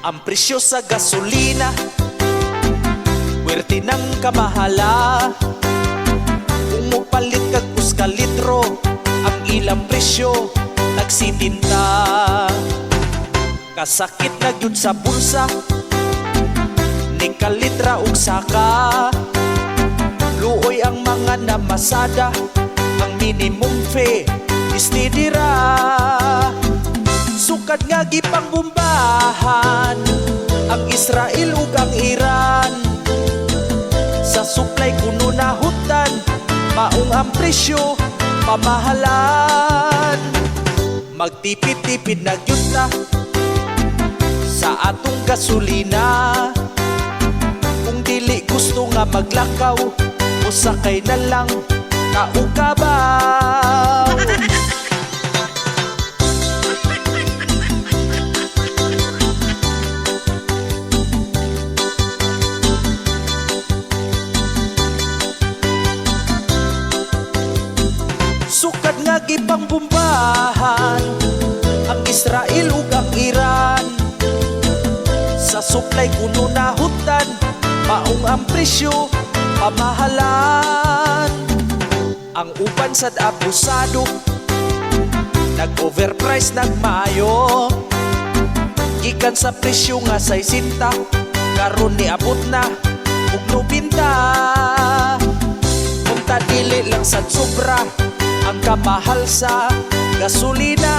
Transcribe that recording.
Ang presyo sa gasolina, puwerte ng kamahala. Kung mupalit kag uska litro, ang ilang presyo nagsitinta. Kasakit na gyud sa bulsa, ni kalitra ug saka. Luoy ang mga namasada, ang minimum fee istidira. Sukad nga gipangbombahan ang Israel ug ang Iran. Sa supply kuno nahutan, maong ang presyo pamahalan. Magtipid-tipid na gyud ta sa atong gasolina. Kung dili gusto nga maglakaw, usakay na lang kaukabaw. Sukad nga gipangbombahan ang Israel ug ang Iran. Sa supply kuno nahutan, maong ang presyo pamahalan. Ang uban sad abusado, nag-overprice nagmaayo. Gikan sa presyo nga 60, karon niabot na og 90. Kung tadili lang sad sobra ang kamahal sa gasolina.